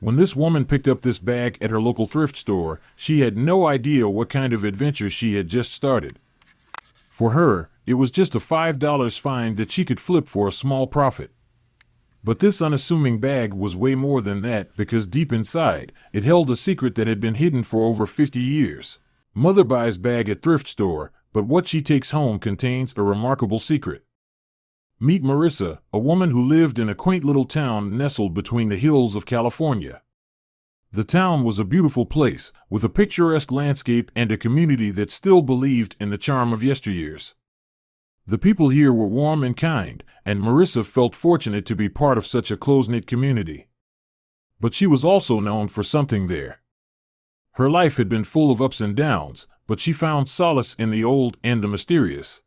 When this woman picked up this bag at her local thrift store, she had no idea what kind of adventure she had just started. For her, it was just a $5 find that she could flip for a small profit. But this unassuming bag was way more than that, because deep inside, it held a secret that had been hidden for over 50 years. Mother buys bag at thrift store, but what she takes home contains a remarkable secret. Meet Marissa, a woman who lived in a quaint little town nestled between the hills of California. The town was a beautiful place, with a picturesque landscape and a community that still believed in the charm of yesteryears. The people here were warm and kind, and Marissa felt fortunate to be part of such a close-knit community. But she was also known for something there. Her life had been full of ups and downs, but she found solace in the old and the mysterious.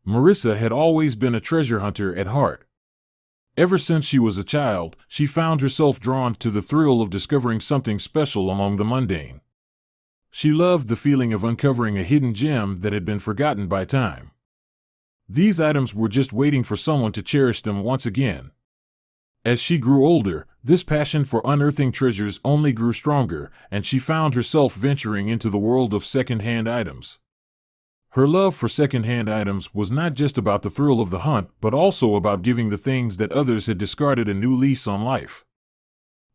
Marissa had always been a treasure hunter at heart. Ever since she was a child, she found herself drawn to the thrill of discovering something special among the mundane. She loved the feeling of uncovering a hidden gem that had been forgotten by time. These items were just waiting for someone to cherish them once again. As she grew older, this passion for unearthing treasures only grew stronger, and she found herself venturing into the world of second-hand items. Her love for second-hand items was not just about the thrill of the hunt, but also about giving the things that others had discarded a new lease on life.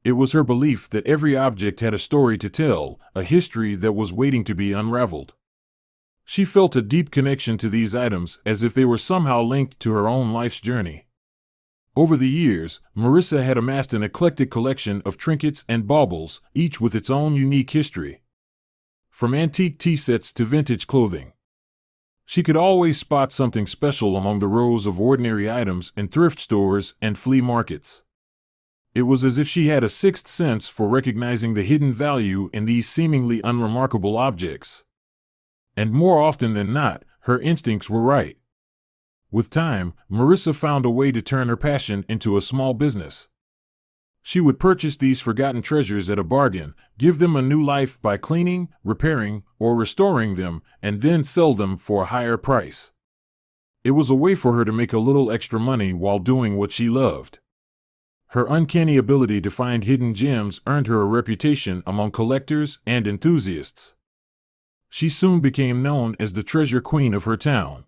It was her belief that every object had a story to tell, a history that was waiting to be unraveled. She felt a deep connection to these items, as if they were somehow linked to her own life's journey. Over the years, Marissa had amassed an eclectic collection of trinkets and baubles, each with its own unique history. From antique tea sets to vintage clothing, she could always spot something special among the rows of ordinary items in thrift stores and flea markets. It was as if she had a sixth sense for recognizing the hidden value in these seemingly unremarkable objects. And more often than not, her instincts were right. With time, Marissa found a way to turn her passion into a small business. She would purchase these forgotten treasures at a bargain, give them a new life by cleaning, repairing, or restoring them, and then sell them for a higher price. It was a way for her to make a little extra money while doing what she loved. Her uncanny ability to find hidden gems earned her a reputation among collectors and enthusiasts. She soon became known as the treasure queen of her town.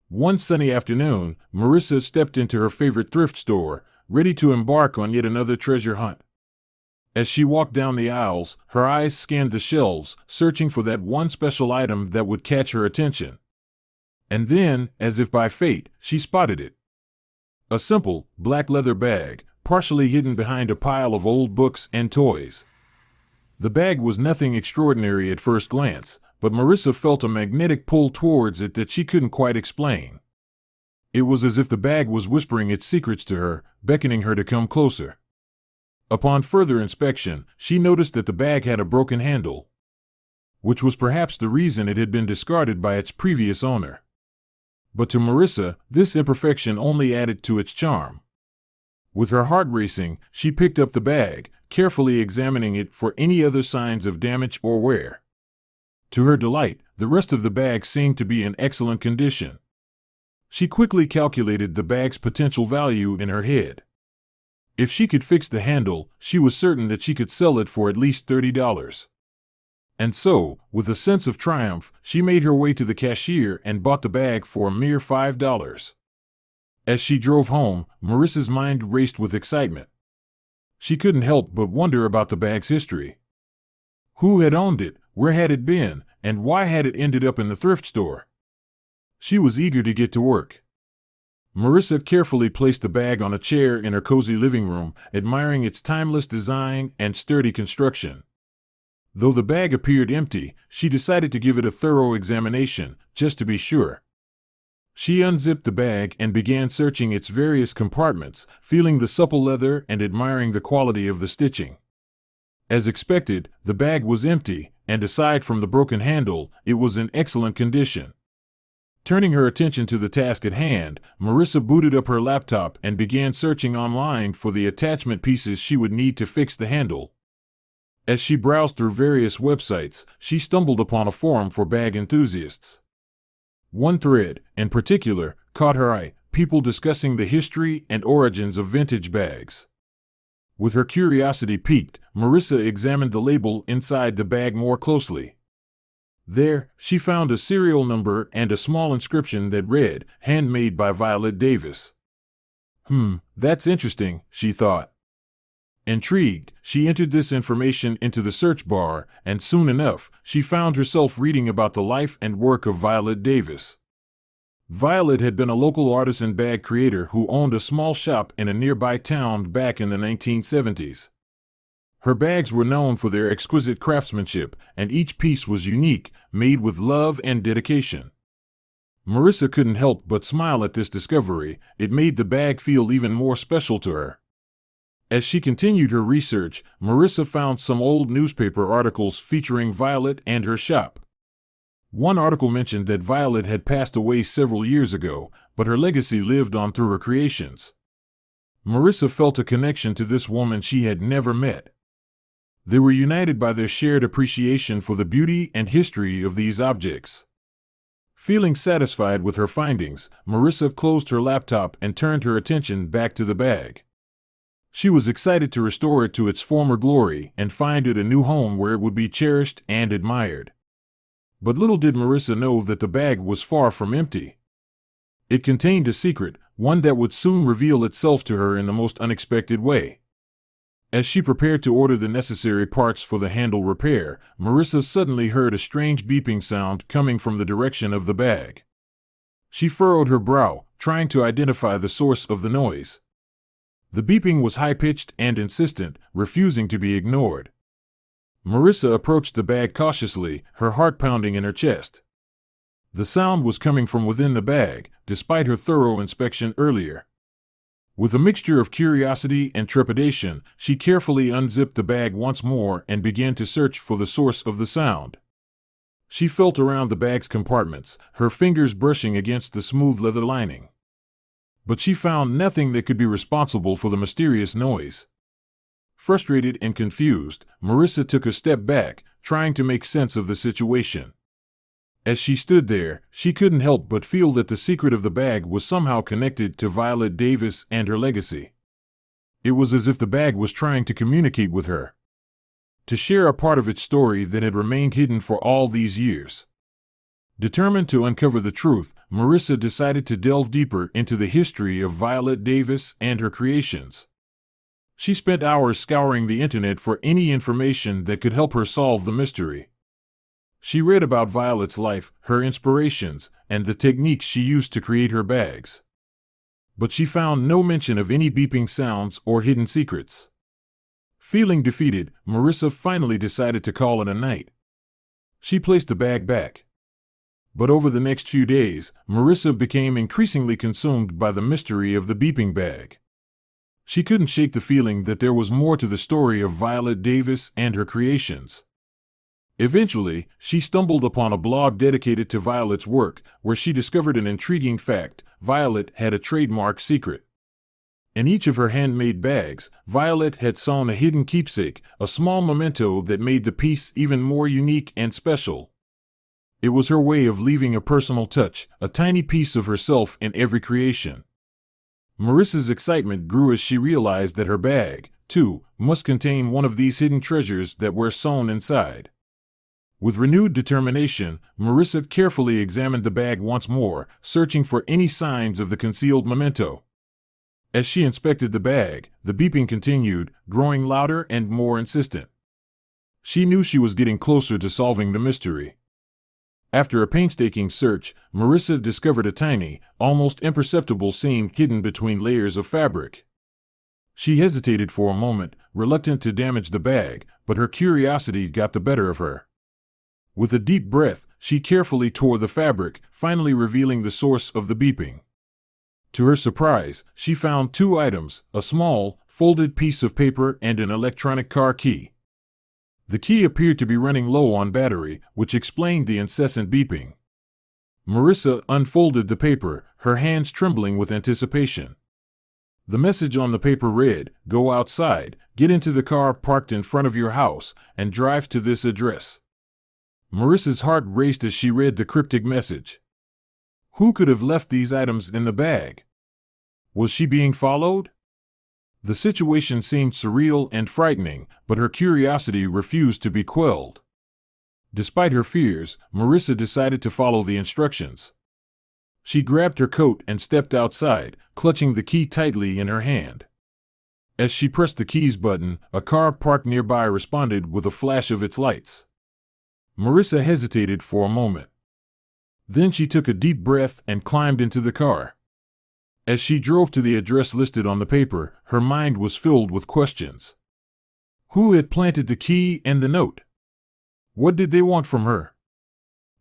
One sunny afternoon, Marissa stepped into her favorite thrift store, ready to embark on yet another treasure hunt. As she walked down the aisles, her eyes scanned the shelves, searching for that one special item that would catch her attention. And then, as if by fate, she spotted it. A simple, black leather bag, partially hidden behind a pile of old books and toys. The bag was nothing extraordinary at first glance, but Marissa felt a magnetic pull towards it that she couldn't quite explain. It was as if the bag was whispering its secrets to her, beckoning her to come closer. Upon further inspection, she noticed that the bag had a broken handle, which was perhaps the reason it had been discarded by its previous owner. But to Marissa, this imperfection only added to its charm. With her heart racing, she picked up the bag, carefully examining it for any other signs of damage or wear. To her delight, the rest of the bag seemed to be in excellent condition. She quickly calculated the bag's potential value in her head. If she could fix the handle, she was certain that she could sell it for at least $30. And so, with a sense of triumph, she made her way to the cashier and bought the bag for a mere $5. As she drove home, Marissa's mind raced with excitement. She couldn't help but wonder about the bag's history. Who had owned it, where had it been, and why had it ended up in the thrift store? She was eager to get to work. Marissa carefully placed the bag on a chair in her cozy living room, admiring its timeless design and sturdy construction. Though the bag appeared empty, she decided to give it a thorough examination, just to be sure. She unzipped the bag and began searching its various compartments, feeling the supple leather and admiring the quality of the stitching. As expected, the bag was empty, and aside from the broken handle, it was in excellent condition. Turning her attention to the task at hand, Marissa booted up her laptop and began searching online for the attachment pieces she would need to fix the handle. As she browsed through various websites, she stumbled upon a forum for bag enthusiasts. One thread, in particular, caught her eye, people discussing the history and origins of vintage bags. With her curiosity piqued, Marissa examined the label inside the bag more closely. There, she found a serial number and a small inscription that read, "Handmade by Violet Davis." That's interesting, she thought. Intrigued, she entered this information into the search bar, and soon enough, she found herself reading about the life and work of Violet Davis. Violet had been a local artisan bag creator who owned a small shop in a nearby town back in the 1970s. Her bags were known for their exquisite craftsmanship, and each piece was unique, made with love and dedication. Marissa couldn't help but smile at this discovery. It made the bag feel even more special to her. As she continued her research, Marissa found some old newspaper articles featuring Violet and her shop. One article mentioned that Violet had passed away several years ago, but her legacy lived on through her creations. Marissa felt a connection to this woman she had never met. They were united by their shared appreciation for the beauty and history of these objects. Feeling satisfied with her findings, Marissa closed her laptop and turned her attention back to the bag. She was excited to restore it to its former glory and find it a new home where it would be cherished and admired. But little did Marissa know that the bag was far from empty. It contained a secret, one that would soon reveal itself to her in the most unexpected way. As she prepared to order the necessary parts for the handle repair, Marissa suddenly heard a strange beeping sound coming from the direction of the bag. She furrowed her brow, trying to identify the source of the noise. The beeping was high-pitched and insistent, refusing to be ignored. Marissa approached the bag cautiously, her heart pounding in her chest. The sound was coming from within the bag, despite her thorough inspection earlier. With a mixture of curiosity and trepidation, she carefully unzipped the bag once more and began to search for the source of the sound. She felt around the bag's compartments, her fingers brushing against the smooth leather lining. But she found nothing that could be responsible for the mysterious noise. Frustrated and confused, Marissa took a step back, trying to make sense of the situation. As she stood there, she couldn't help but feel that the secret of the bag was somehow connected to Violet Davis and her legacy. It was as if the bag was trying to communicate with her, to share a part of its story that had remained hidden for all these years. Determined to uncover the truth, Marissa decided to delve deeper into the history of Violet Davis and her creations. She spent hours scouring the internet for any information that could help her solve the mystery. She read about Violet's life, her inspirations, and the techniques she used to create her bags. But she found no mention of any beeping sounds or hidden secrets. Feeling defeated, Marissa finally decided to call it a night. She placed the bag back. But over the next few days, Marissa became increasingly consumed by the mystery of the beeping bag. She couldn't shake the feeling that there was more to the story of Violet Davis and her creations. Eventually, she stumbled upon a blog dedicated to Violet's work, where she discovered an intriguing fact: Violet had a trademark secret. In each of her handmade bags, Violet had sewn a hidden keepsake, a small memento that made the piece even more unique and special. It was her way of leaving a personal touch, a tiny piece of herself in every creation. Marissa's excitement grew as she realized that her bag, too, must contain one of these hidden treasures that were sewn inside. With renewed determination, Marissa carefully examined the bag once more, searching for any signs of the concealed memento. As she inspected the bag, the beeping continued, growing louder and more insistent. She knew she was getting closer to solving the mystery. After a painstaking search, Marissa discovered a tiny, almost imperceptible seam hidden between layers of fabric. She hesitated for a moment, reluctant to damage the bag, but her curiosity got the better of her. With a deep breath, she carefully tore the fabric, finally revealing the source of the beeping. To her surprise, she found two items: a small, folded piece of paper and an electronic car key. The key appeared to be running low on battery, which explained the incessant beeping. Marissa unfolded the paper, her hands trembling with anticipation. The message on the paper read, "Go outside, get into the car parked in front of your house, and drive to this address." Marissa's heart raced as she read the cryptic message. Who could have left these items in the bag? Was she being followed? The situation seemed surreal and frightening, but her curiosity refused to be quelled. Despite her fears, Marissa decided to follow the instructions. She grabbed her coat and stepped outside, clutching the key tightly in her hand. As she pressed the keys button, a car parked nearby responded with a flash of its lights. Marissa hesitated for a moment. Then she took a deep breath and climbed into the car. As she drove to the address listed on the paper, her mind was filled with questions. Who had planted the key and the note? What did they want from her?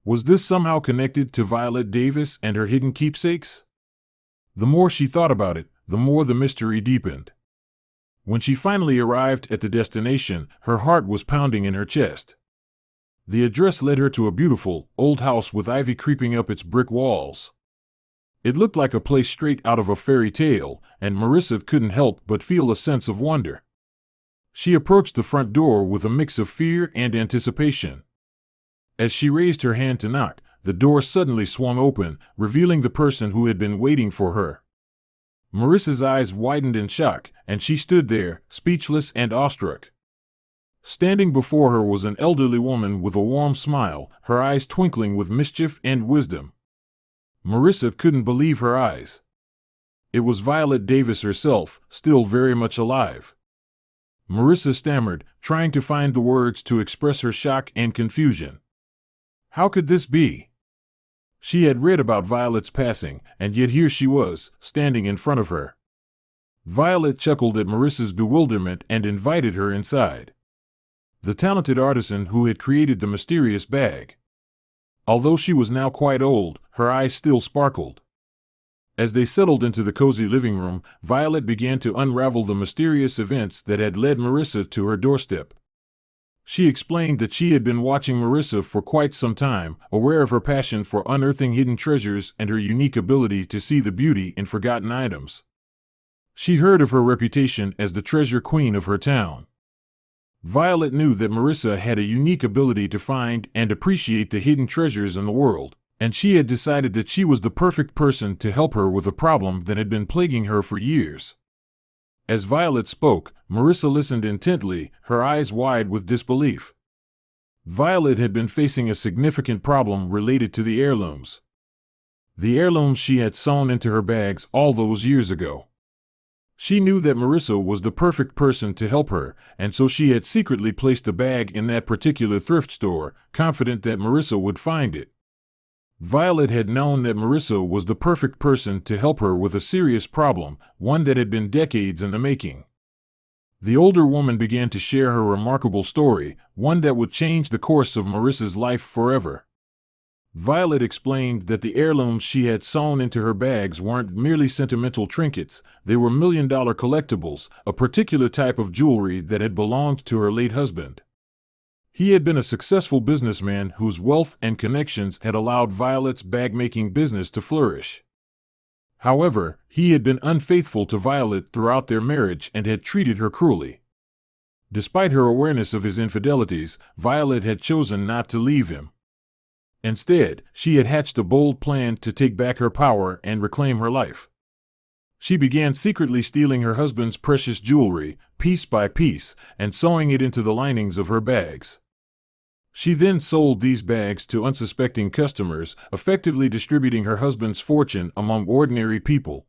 Was this somehow connected to Violet Davis and her hidden keepsakes? The more she thought about it, the more the mystery deepened. When she finally arrived at the destination, her heart was pounding in her chest. The address led her to a beautiful, old house with ivy creeping up its brick walls. It looked like a place straight out of a fairy tale, and Marissa couldn't help but feel a sense of wonder. She approached the front door with a mix of fear and anticipation. As she raised her hand to knock, the door suddenly swung open, revealing the person who had been waiting for her. Marissa's eyes widened in shock, and she stood there, speechless and awestruck. Standing before her was an elderly woman with a warm smile, her eyes twinkling with mischief and wisdom. Marissa couldn't believe her eyes. It was Violet Davis herself, still very much alive. Marissa stammered, trying to find the words to express her shock and confusion. How could this be? She had read about Violet's passing, and yet here she was, standing in front of her. Violet chuckled at Marissa's bewilderment and invited her inside. The talented artisan who had created the mysterious bag. Although she was now quite old, her eyes still sparkled. As they settled into the cozy living room, Violet began to unravel the mysterious events that had led Marissa to her doorstep. She explained that she had been watching Marissa for quite some time, aware of her passion for unearthing hidden treasures and her unique ability to see the beauty in forgotten items. She heard of her reputation as the treasure queen of her town. Violet knew that Marissa had a unique ability to find and appreciate the hidden treasures in the world, and she had decided that she was the perfect person to help her with a problem that had been plaguing her for years. As Violet spoke, Marissa listened intently, her eyes wide with disbelief. Violet had been facing a significant problem related to the heirlooms. The heirlooms she had sewn into her bags all those years ago. She knew that Marissa was the perfect person to help her, and so she had secretly placed a bag in that particular thrift store, confident that Marissa would find it. Violet had known that Marissa was the perfect person to help her with a serious problem, one that had been decades in the making. The older woman began to share her remarkable story, one that would change the course of Marissa's life forever. Violet explained that the heirlooms she had sewn into her bags weren't merely sentimental trinkets, they were million-dollar collectibles, a particular type of jewelry that had belonged to her late husband. He had been a successful businessman whose wealth and connections had allowed Violet's bag-making business to flourish. However, he had been unfaithful to Violet throughout their marriage and had treated her cruelly. Despite her awareness of his infidelities, Violet had chosen not to leave him. Instead, she had hatched a bold plan to take back her power and reclaim her life. She began secretly stealing her husband's precious jewelry, piece by piece, and sewing it into the linings of her bags. She then sold these bags to unsuspecting customers, effectively distributing her husband's fortune among ordinary people.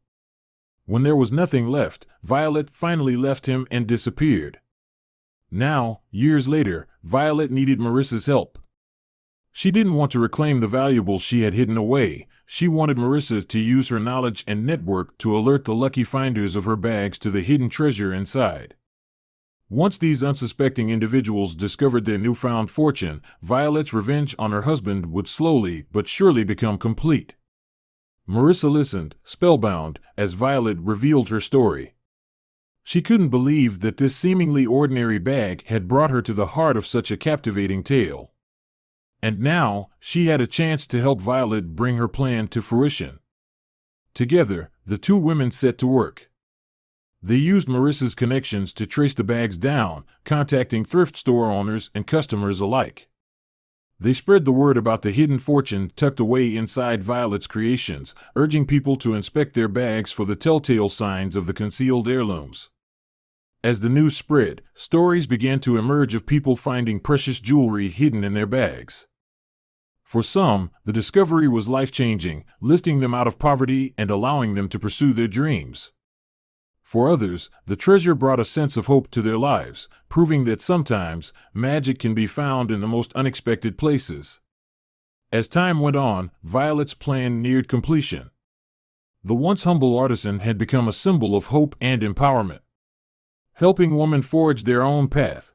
When there was nothing left, Violet finally left him and disappeared. Now, years later, Violet needed Marissa's help. She didn't want to reclaim the valuables she had hidden away. She wanted Marissa to use her knowledge and network to alert the lucky finders of her bags to the hidden treasure inside. Once these unsuspecting individuals discovered their newfound fortune, Violet's revenge on her husband would slowly but surely become complete. Marissa listened, spellbound, as Violet revealed her story. She couldn't believe that this seemingly ordinary bag had brought her to the heart of such a captivating tale. And now, she had a chance to help Violet bring her plan to fruition. Together, the two women set to work. They used Marissa's connections to trace the bags down, contacting thrift store owners and customers alike. They spread the word about the hidden fortune tucked away inside Violet's creations, urging people to inspect their bags for the telltale signs of the concealed heirlooms. As the news spread, stories began to emerge of people finding precious jewelry hidden in their bags. For some, the discovery was life-changing, lifting them out of poverty and allowing them to pursue their dreams. For others, the treasure brought a sense of hope to their lives, proving that sometimes magic can be found in the most unexpected places. As time went on, Violet's plan neared completion. The once humble artisan had become a symbol of hope and empowerment, helping women forge their own path.